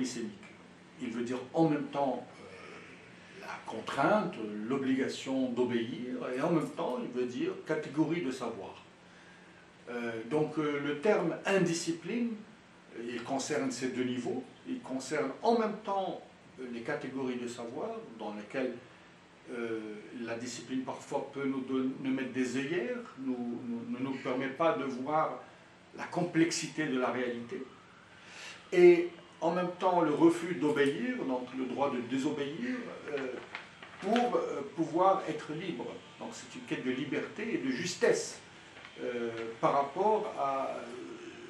polysémique. Il veut dire en même temps la contrainte, l'obligation d'obéir, et en même temps, il veut dire catégorie de savoir. Donc le terme indiscipline, il concerne ces deux niveaux. Il concerne en même temps les catégories de savoir, dans lesquelles la discipline parfois peut nous mettre des œillères, ne nous permet pas de voir la complexité de la réalité. Et en même temps le refus d'obéir, donc le droit de désobéir, pour pouvoir être libre. Donc c'est une quête de liberté et de justesse par rapport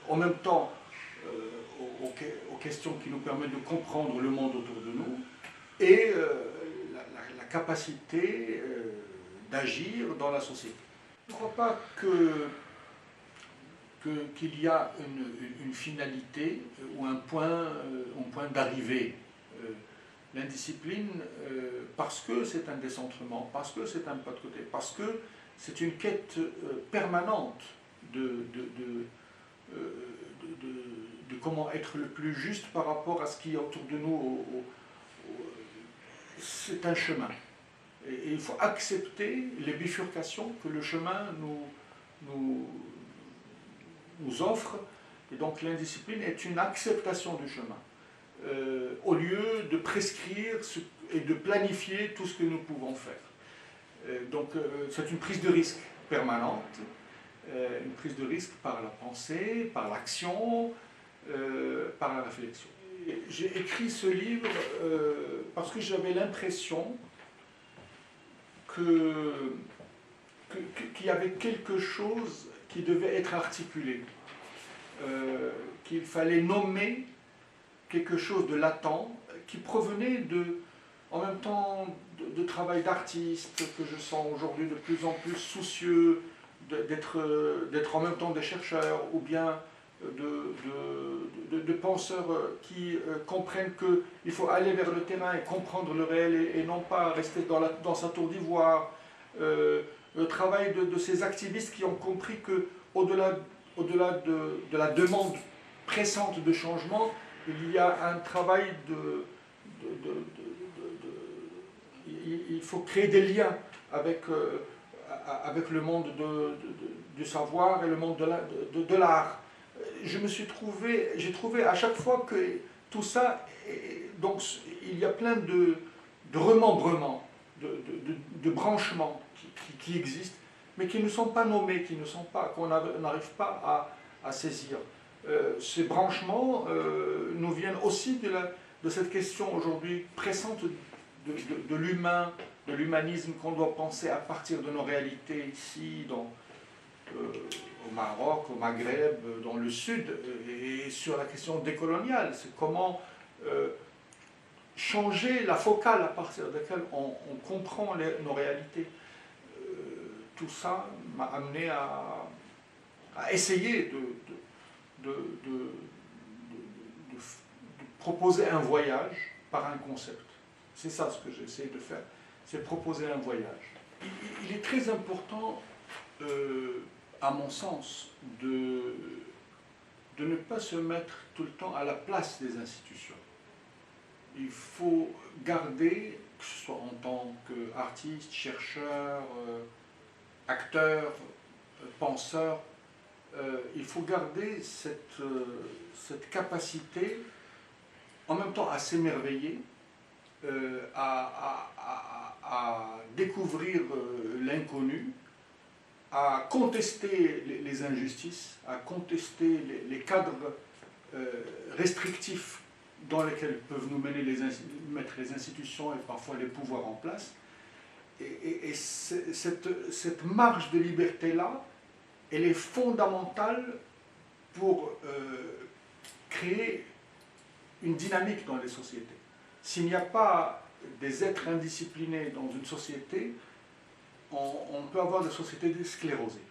en même temps aux questions qui nous permettent de comprendre le monde autour de nous et la capacité d'agir dans la société. Je ne crois pas qu'il y a une finalité ou un point d'arrivée. L'indiscipline, parce que c'est un décentrement, parce que c'est un pas de côté, parce que c'est une quête permanente de comment être le plus juste par rapport à ce qui est autour de nous. C'est un chemin. Et il faut accepter les bifurcations que le chemin nous offre. Et donc l'indiscipline est une acceptation du chemin. Au lieu de prescrire et de planifier tout ce que nous pouvons faire. Donc c'est une prise de risque permanente, une prise de risque par la pensée, par l'action, par la réflexion. J'ai écrit ce livre parce que j'avais l'impression qu'il y avait quelque chose qui devait être articulé, qu'il fallait nommer quelque chose de latent qui provenait en même temps de travail d'artiste que je sens aujourd'hui de plus en plus soucieux d'être en même temps des chercheurs ou bien de penseurs qui comprennent qu'il faut aller vers le terrain et comprendre le réel et non pas rester dans sa tour d'ivoire. Le travail de ces activistes qui ont compris qu'au-delà de la demande pressante de changement, il y a un travail il faut créer des liens avec le monde du savoir et le monde de l'art. J'ai trouvé à chaque fois que tout ça, donc il y a plein de remembrements, de branchements qui existent, mais qui ne sont pas nommés, qu'on n'arrive pas à saisir. Ces branchements nous viennent aussi de cette question aujourd'hui pressante de l'humain, de l'humanisme qu'on doit penser à partir de nos réalités ici, au Maroc, au Maghreb, dans le Sud, et sur la question décoloniale. C'est comment changer la focale à partir de laquelle on comprend nos réalités. Tout ça m'a amené à essayer de proposer un voyage par un concept. C'est ça ce que j'essaie de faire, c'est proposer un voyage. Il est très important, à mon sens, de ne pas se mettre tout le temps à la place des institutions. Il faut garder, que ce soit en tant qu'artiste, chercheur, acteur, penseur, il faut garder cette capacité en même temps à s'émerveiller, à découvrir l'inconnu, à contester les injustices, à contester les cadres restrictifs dans lesquels peuvent nous mettre les institutions et parfois les pouvoirs en place. Et cette marge de liberté-là, elle est fondamentale pour créer une dynamique dans les sociétés. S'il n'y a pas des êtres indisciplinés dans une société, on peut avoir des sociétés sclérosées.